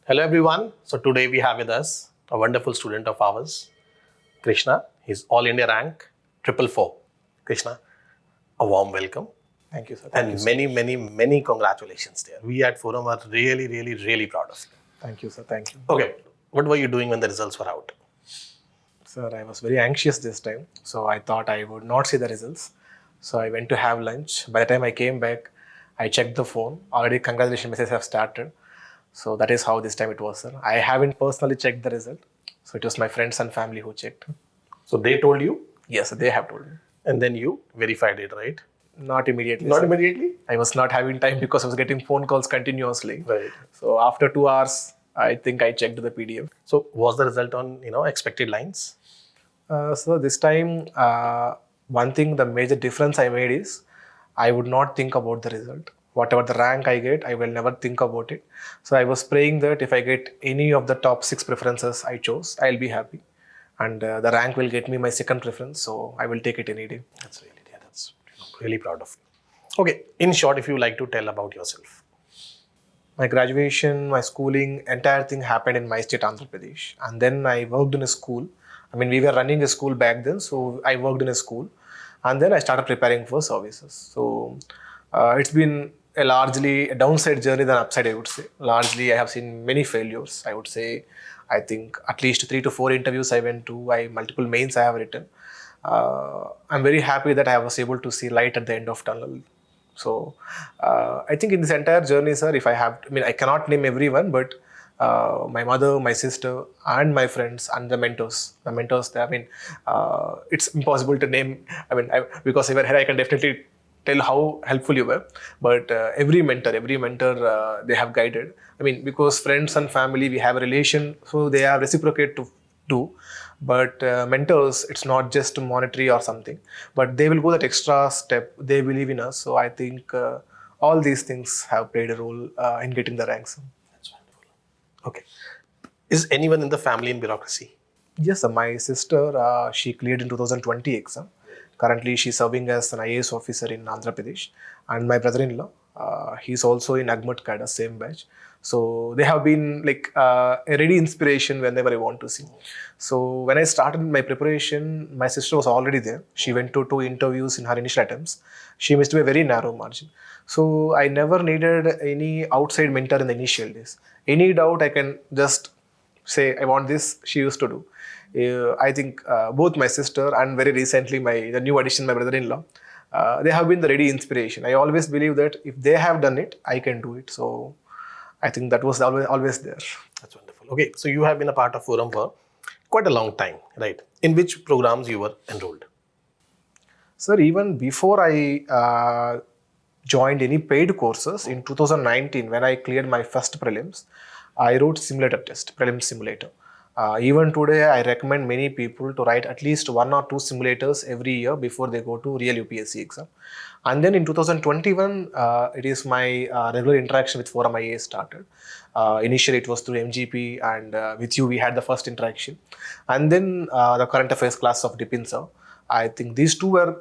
Hello everyone. So today we have with us a wonderful student of ours, Krishna. He's All India rank 444. Krishna, a warm welcome. Thank you, sir. And many congratulations there. We at Forum are really proud of you. Thank you, sir. Thank you. Okay, what were you doing when the results were out? Sir, I was very anxious this time. So I thought I would not see the results. So I went to have lunch. By the time I came back, I checked the phone. Already congratulations messages have started. So that is how this time it was, sir. I haven't personally checked the result. So it was my friends and family who checked. So they told you? Yes, they have told me. And then you verified it, right? Not immediately. Not sir. immediately? I was not having time because I was getting phone calls continuously. Right. So after 2 hours, I think I checked the PDF. So was the result on, expected lines? So this time, one thing, the major difference I made is I would not think about the result. Whatever the rank I get, I will never think about it. So I was praying that if I get any of the top 6 preferences I chose, I'll be happy. And the rank will get me my second preference. So I will take it any day. That's really proud of you. Okay, in short, if you like to tell about yourself. My graduation, my schooling, entire thing happened in my state, Andhra Pradesh. And then I worked in a school. I mean, we were running a school back then, so I worked in a school. And then I started preparing for services. So it's been a largely a downside journey than upside, I would say. Largely, I have seen many failures, I would say. I think at least 3 to 4 interviews I went to, multiple mains I have written. I'm very happy that I was able to see light at the end of tunnel. So I think in this entire journey, sir, if I have, I cannot name everyone, but my mother, my sister, and my friends, and the mentors, it's impossible to name. Because even here I can definitely tell how helpful you were. But every mentor, they have guided. Because friends and family, we have a relation, so they are reciprocate to do. But mentors, it's not just monetary or something, but they will go that extra step. They believe in us. So I think all these things have played a role in getting the ranks. That's wonderful. Okay. Is anyone in the family in bureaucracy? Yes, my sister, she cleared in 2020 exam. Currently, she's serving as an IAS officer in Andhra Pradesh. And my brother-in-law, he's also in Agmat Kada, same batch. So they have been like a ready inspiration whenever I want to see. So when I started my preparation, my sister was already there. She went to 2 interviews in her initial attempts. She missed by a very narrow margin. So I never needed any outside mentor in the initial days. Any doubt, I can just say, I want this, she used to do. I think both my sister and very recently the new addition, my brother-in-law, they have been the ready inspiration. I always believe that if they have done it, I can do it. So I think that was always there. That's wonderful. Okay, so you have been a part of Forum for quite a long time, right? In which programs you were enrolled? Sir, even before I joined any paid courses in 2019, when I cleared my first prelims, I wrote simulator test, Prelims simulator. Even today, I recommend many people to write at least 1 or 2 simulators every year before they go to real UPSC exam. And then in 2021, it is my regular interaction with ForumIAS started. Initially, it was through MGP, and with you, we had the first interaction. And then the current affairs class of Dipin sir. I think these two were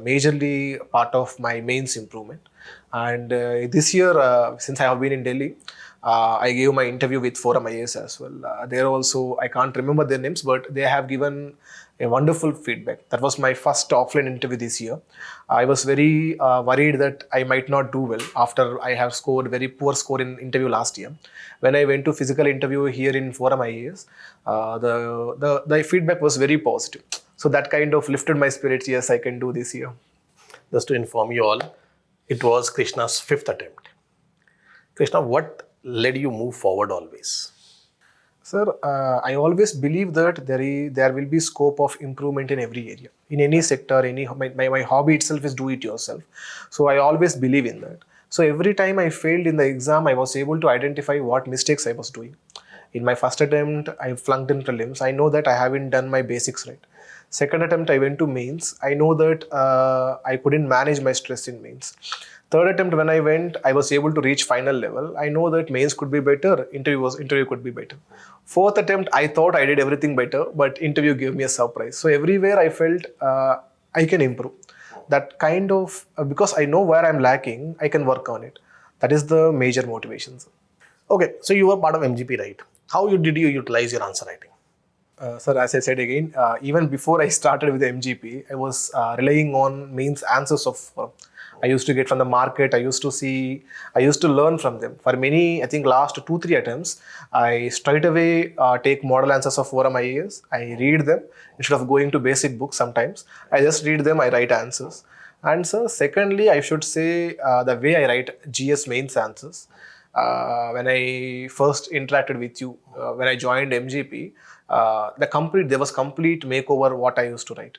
majorly part of my mains improvement. And this year, since I have been in Delhi, I gave my interview with ForumIAS as well. There also, I can't remember their names, but they have given a wonderful feedback. That was my first offline interview this year. I was very worried that I might not do well after I have scored very poor score in interview last year. When I went to physical interview here in ForumIAS, the feedback was very positive. So that kind of lifted my spirits. Yes, I can do this year. Just to inform you all, it was Krishna's 5th attempt. Krishna, what led you move forward always? Sir, I always believe that there will be scope of improvement in every area, in any sector. My hobby itself is do it yourself. So I always believe in that. So every time I failed in the exam, I was able to identify what mistakes I was doing. In my first attempt, I flunked in prelims. I know that I haven't done my basics right. Second attempt, I went to mains. I know that I couldn't manage my stress in mains. Third attempt, when I went, I was able to reach final level. I know that mains could be better, interview could be better. Fourth attempt, I thought I did everything better, but interview gave me a surprise. So everywhere I felt I can improve. That kind of, because I know where I'm lacking, I can work on it. That is the major motivation. Okay, so you were part of MGP, right? How did you utilize your answer writing? Sir, as I said again, even before I started with the MGP, I was relying on mains answers of I used to get from the market. I used to see, I used to learn from them. For many, I think last 2-3 attempts, I straight away take model answers of Forum IAS. I read them instead of going to basic books sometimes. I just read them, I write answers. And so, secondly, I should say the way I write GS mains answers. When I first interacted with you, when I joined MGP, there was complete makeover what I used to write.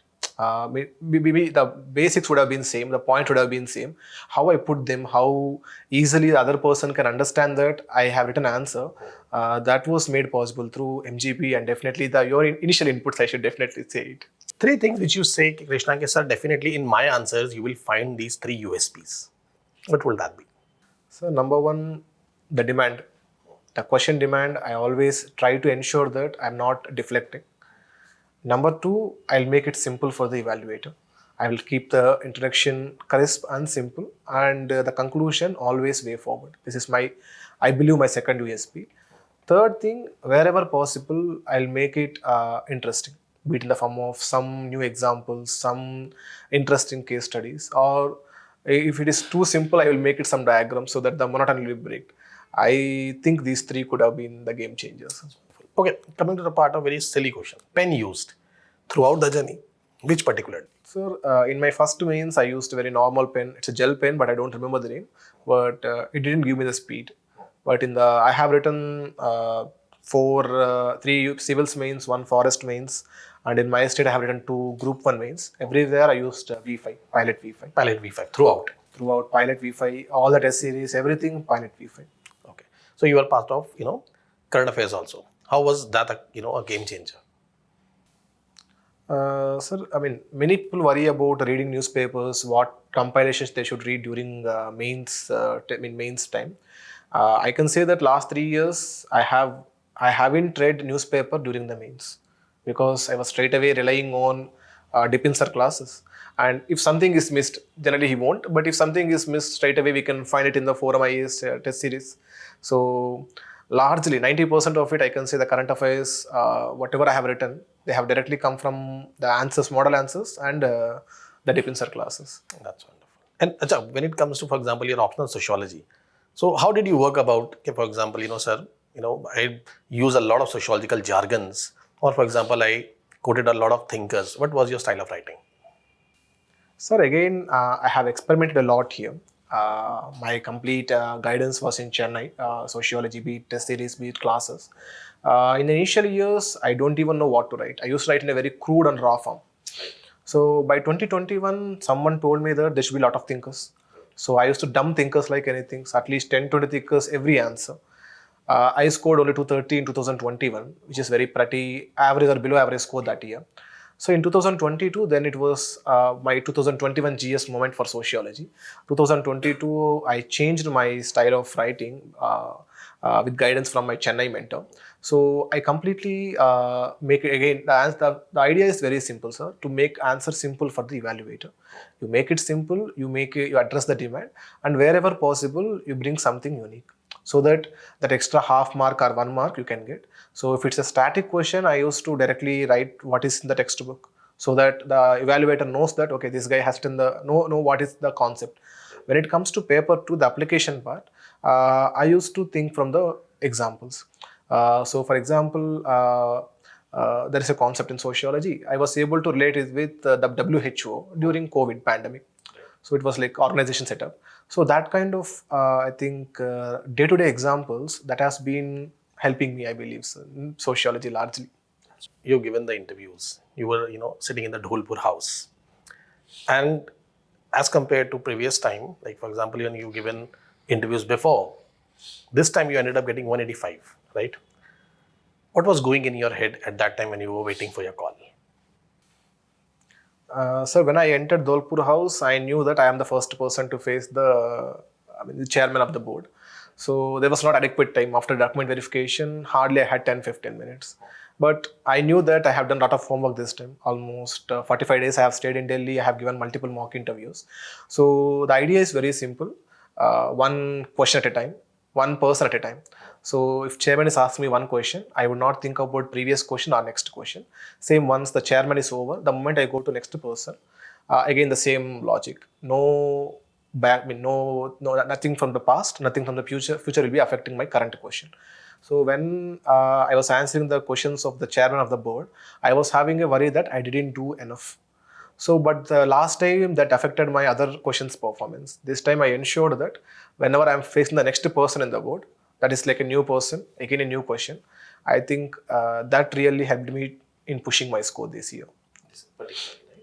Maybe the basics would have been same, the point would have been same. How I put them, how easily the other person can understand that I have written answer, that was made possible through MGP and definitely your initial inputs. I should definitely say it. Three things which you say, Krishna, ke sir, definitely in my answers, you will find these three USPs. What will that be? So number one, the demand. The question demand, I always try to ensure that I'm not deflecting. Number two, I'll make it simple for the evaluator. I will keep the introduction crisp and simple, and the conclusion always way forward. This is I believe, my second USP. Third thing, wherever possible, I'll make it interesting, be it in the form of some new examples, some interesting case studies, or if it is too simple, I will make it some diagrams so that the monotony will break. I think these three could have been the game changers. Okay, coming to the part of very silly question. Pen used throughout the journey, which particular? Sir, in my first mains, I used a very normal pen. It's a gel pen, but I don't remember the name. But it didn't give me the speed. But I have written three civils mains, one forest mains, and in my state I have written 2 group 1 mains. Everywhere I used V5, pilot V5. Pilot V5 throughout. Throughout pilot V5, all the test series, everything pilot V5. Okay, so you were part of current affairs also. How was that a game changer? Sir, I mean, many people worry about reading newspapers, what compilations they should read during mains time. I can say that last 3 years I haven't read newspaper during the mains because I was straight away relying on Dipin sir classes. And if something is missed, generally he won't. But if something is missed, straight away we can find it in the ForumIAS test series. So largely 90% of it, I can say the current affairs, whatever I have written, they have directly come from the answers, model answers, and the Dipin sir classes. That's wonderful. And Acha, when it comes to, for example, your optional sociology, so how did you work about, for example, sir, I use a lot of sociological jargons, or for example, I quoted a lot of thinkers. What was your style of writing? Sir, again, I have experimented a lot here. My complete guidance was in Chennai, sociology, be it test series, be it classes. In the initial years, I don't even know what to write. I used to write in a very crude and raw form. So by 2021, someone told me that there should be a lot of thinkers. So I used to dump thinkers like anything, so at least 10-20 thinkers every answer. I scored only 230 in 2021, which is very pretty average or below average score that year. So in 2022, then it was my 2021 GS moment for sociology. 2022, I changed my style of writing with guidance from my Chennai mentor. So I completely make it again. The idea is very simple, sir. To make answer simple for the evaluator, you make it simple. You address the demand, and wherever possible, you bring something unique, so that extra half mark or 1 mark you can get. So if it's a static question, I used to directly write what is in the textbook, so that the evaluator knows that okay, this guy has to know what is the concept. When it comes to paper 2, the application part, I used to think from the examples. So for example, there is a concept in sociology. I was able to relate it with the WHO during COVID pandemic. So it was like organization setup. So that kind of, I think, day-to-day examples that has been helping me, I believe, so, in sociology largely. You've given the interviews. You were, sitting in the Dholpur house. And as compared to previous time, like for example, when you've given interviews before, this time you ended up getting 185, right? What was going in your head at that time when you were waiting for your call? So when I entered Dholpur house, I knew that I am the first person to face the chairman of the board. So there was not adequate time. After document verification, hardly I had 10-15 minutes. But I knew that I have done a lot of homework this time. Almost 45 days I have stayed in Delhi. I have given multiple mock interviews. So the idea is very simple. One question at a time, one person at a time. So if chairman is asking me one question, I would not think about previous question or next question. Same once the chairman is over, the moment I go to next person, again the same logic. No back, no, nothing from the past, nothing from the future. Future will be affecting my current question. So when I was answering the questions of the chairman of the board, I was having a worry that I didn't do enough. So, but the last time that affected my other questions performance. This time I ensured that whenever I'm facing the next person in the board, that is like a new person, again a new question, I think that really helped me in pushing my score this year.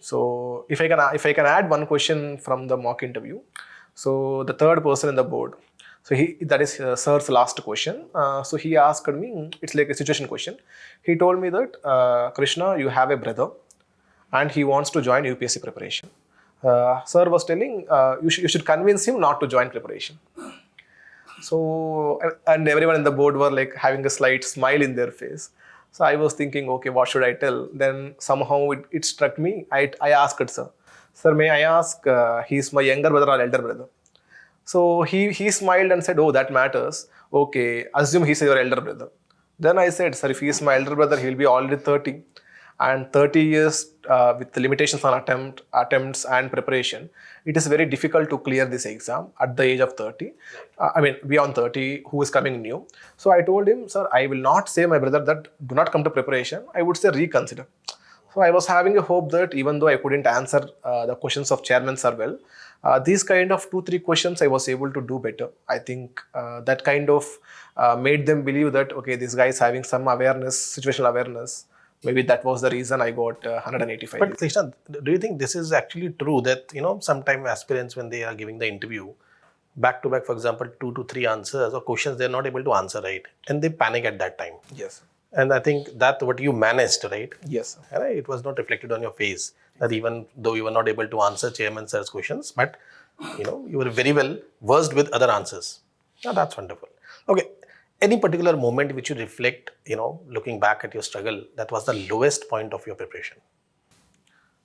So if I can add one question from the mock interview, so the third person in the board, so that is sir's last question. So he asked me, it's like a situation question. He told me that Krishna, you have a brother, and he wants to join UPSC preparation. Sir was telling you should convince him not to join preparation. So, and everyone in the board were like having a slight smile in their face. So I was thinking, okay, what should I tell? Then somehow it struck me. I asked sir, may I ask, he's my younger brother or elder brother? So he smiled and said, oh, that matters. Okay, assume he's your elder brother. Then I said, sir, if he's my elder brother, he'll be already 30. And 30 years with the limitations on attempts and preparation, it is very difficult to clear this exam at the age of 30. Beyond 30, who is coming new. So I told him, sir, I will not say my brother that do not come to preparation. I would say reconsider. So I was having a hope that even though I couldn't answer the questions of chairman sir well, these kind of 2-3 questions I was able to do better. I think that kind of made them believe that, okay, this guy is having some awareness, situational awareness. Maybe that was the reason I got 185. But Krishna, do you think this is actually true that, sometimes aspirants, when they are giving the interview, back to back, for example, 2 to 3 answers or questions, they're not able to answer right, and they panic at that time. Yes. And I think that what you managed, right? Yes. Right? It was not reflected on your face that even though you were not able to answer chairman sir's questions, but you were very well versed with other answers. Now that's wonderful. Okay. Any particular moment which you reflect, looking back at your struggle, that was the lowest point of your preparation?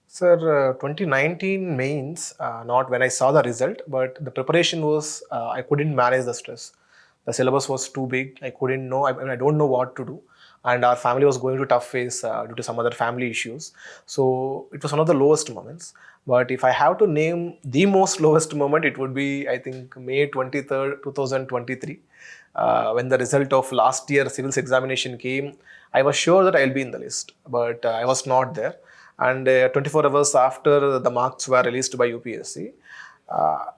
Sir, 2019 mains, not when I saw the result, but the preparation was, I couldn't manage the stress. The syllabus was too big. I couldn't know, I don't know what to do. And our family was going to tough phase due to some other family issues. So it was one of the lowest moments. But if I have to name the most lowest moment, it would be, I think, May 23rd, 2023. When the result of last year civils examination came, I was sure that I'll be in the list, but I was not there. And 24 hours after the marks were released by UPSC,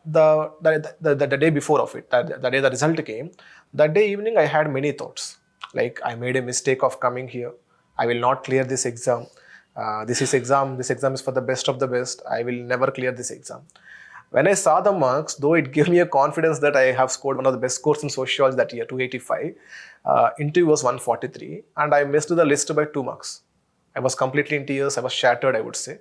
the day before of it, the day the result came, that day evening I had many thoughts. Like, I made a mistake of coming here. I will not clear this exam. This exam is for the best of the best. I will never clear this exam. When I saw the marks, though it gave me a confidence that I have scored one of the best scores in sociology that year, 285, interview was 143, and I missed the list by 2 marks. I was completely in tears, I was shattered, I would say.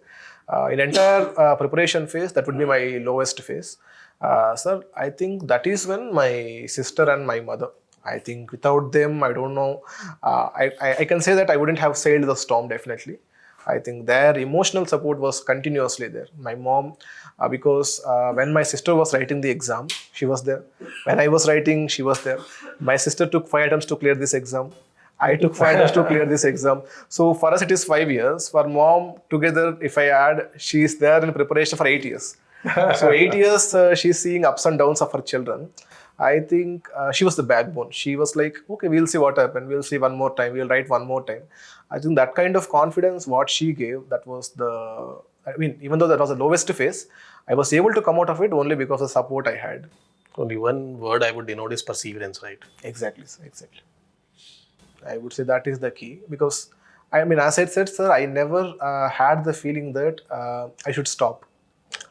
In entire preparation phase, that would be my lowest phase. Sir, I think that is when my sister and my mother, I think without them, I don't know, I can say that I wouldn't have sailed the storm, definitely. I think their emotional support was continuously there. My mom, because when my sister was writing the exam, she was there. When I was writing, she was there. My sister took 5 attempts to clear this exam. I took 5 attempts to clear this exam. So for us, it is 5 years. For mom, together, if I add, she is there in preparation for 8 years. So 8 years, she's seeing ups and downs of her children. I think she was the backbone. She was like, okay, we'll see what happened. We'll see one more time. We'll write one more time. I think that kind of confidence, what she gave, that was even though that was the lowest phase, I was able to come out of it only because of the support I had. Only one word I would denote is perseverance, right? Exactly, sir, exactly. I would say that is the key because, as I said, sir, I never had the feeling that I should stop.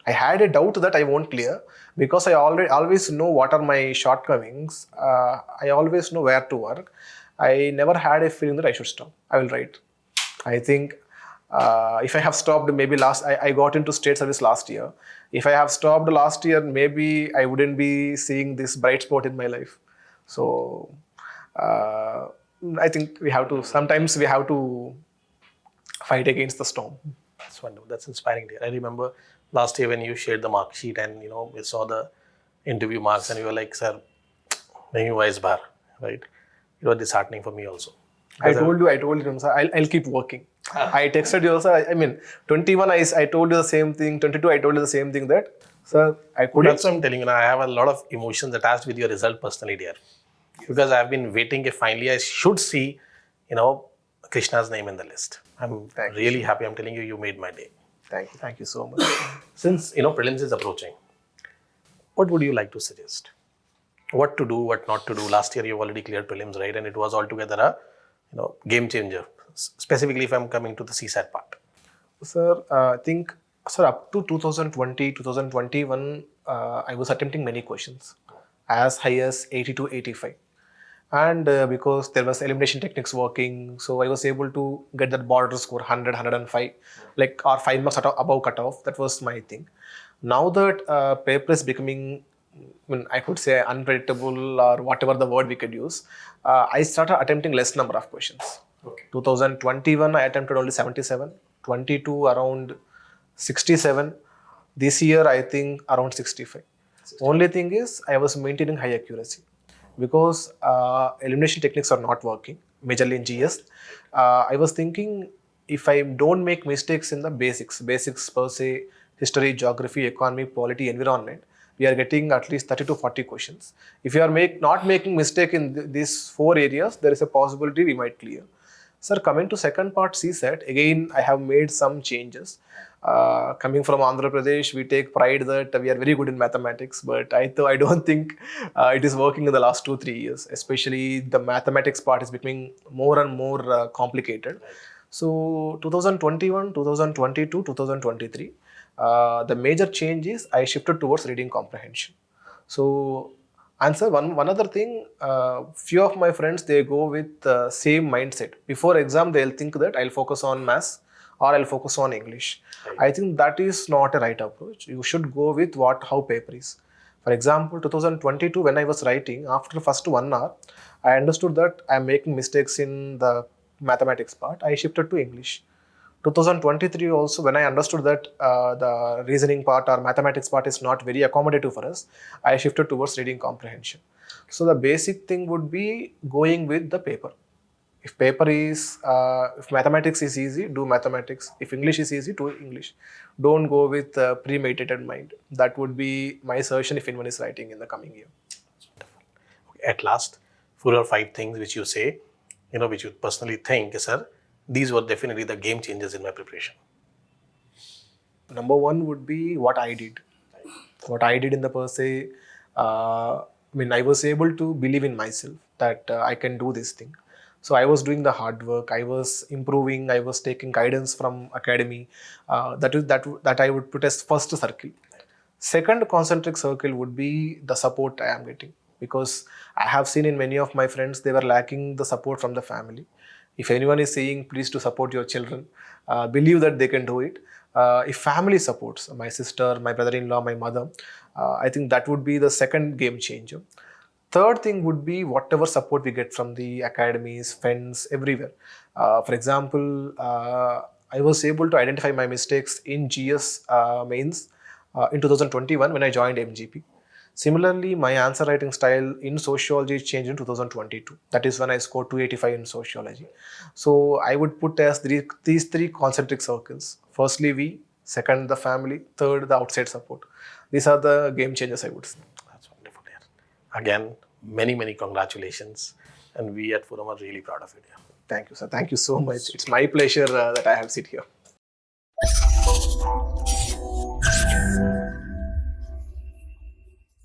I had a doubt that I won't clear because I always know what are my shortcomings. I always know where to work. I never had a feeling that I should stop. I will write. I think if I have stopped, maybe I got into state service last year. If I have stopped last year, maybe I wouldn't be seeing this bright spot in my life. So I think sometimes we have to fight against the storm. That's wonderful. That's inspiring. I remember last year when you shared the mark sheet and we saw the interview marks and you were like, sir, nahi hua is baar, right? it was disheartening for me also. I told you, sir, I'll keep working. I texted you also. I mean, 21, I told you the same thing. 22, I told you the same thing that, sir, I couldn't. That's what I'm telling you. I have a lot of emotions attached with your result personally, dear. Because I've been waiting if finally I should see, Krishna's name in the list. I'm really happy. I'm telling you, you made my day. Thank you so much. Since, prelims is approaching, what would you like to suggest? What to do, what not to do? Last year you already cleared prelims, right? And it was altogether a, game changer. Specifically, if I'm coming to the CSAT part. Sir, I think, sir, up to 2020, 2021, I was attempting many questions, as high as 80 to 85. And because there was elimination techniques working, so I was able to get that border score 100, 105, or 5 marks above cutoff. That was my thing. Now that paper is becoming, I could say unpredictable or whatever the word we could use, I started attempting less number of questions. Okay. 2021, I attempted only 77. 22, around 67. This year, I think around 65. Only thing is, I was maintaining high accuracy. Because elimination techniques are not working, majorly in GS. I was thinking, if I don't make mistakes in the basics per se, history, geography, economy, polity, environment, we are getting at least 30 to 40 questions. If you are not making mistake in these 4 areas, there is a possibility we might clear. Sir, coming to second part CSAT, again, I have made some changes. Coming from Andhra Pradesh, we take pride that we are very good in mathematics, but I don't think it is working in the last 2-3 years. Especially the mathematics part is becoming more and more complicated. So 2021, 2022, 2023, the major change is I shifted towards reading comprehension. So, answer one other thing, few of my friends, they go with same mindset. Before exam, they'll think that I'll focus on maths or I'll focus on English. I think that is not a right approach. You should go with how paper is. For example, 2022, when I was writing, after first 1 hour, I understood that I'm making mistakes in the mathematics part. I shifted to English. 2023 also, when I understood that the reasoning part or mathematics part is not very accommodative for us, I shifted towards reading comprehension. So the basic thing would be going with the paper. If if mathematics is easy, do mathematics. If English is easy, do English. Don't go with premeditated mind. That would be my suggestion if anyone is writing in the coming year. At last, 4 or 5 things which you say, which you personally think, sir, these were definitely the game changers in my preparation. Number 1 would be what I did. What I did in the per se, I was able to believe in myself that I can do this thing. So I was doing the hard work, I was improving, I was taking guidance from academy. That I would put as first circle. Second concentric circle would be the support I am getting. Because I have seen in many of my friends, they were lacking the support from the family. If anyone is saying, please to support your children, believe that they can do it. If family supports, my sister, my brother-in-law, my mother, I think that would be the second game changer. Third thing would be whatever support we get from the academies, friends, everywhere. For example, I was able to identify my mistakes in GS mains in 2021 when I joined MGP. Similarly, my answer writing style in sociology changed in 2022. That is when I scored 285 in sociology. So I would put as these 3 concentric circles. Firstly, we. Second, the family. Third, the outside support. These are the game changers, I would say. That's wonderful. Yeah. Again, many congratulations. And we at Forum are really proud of you. Yeah. Thank you, sir. Thank you so much. It's my pleasure that I have sit here.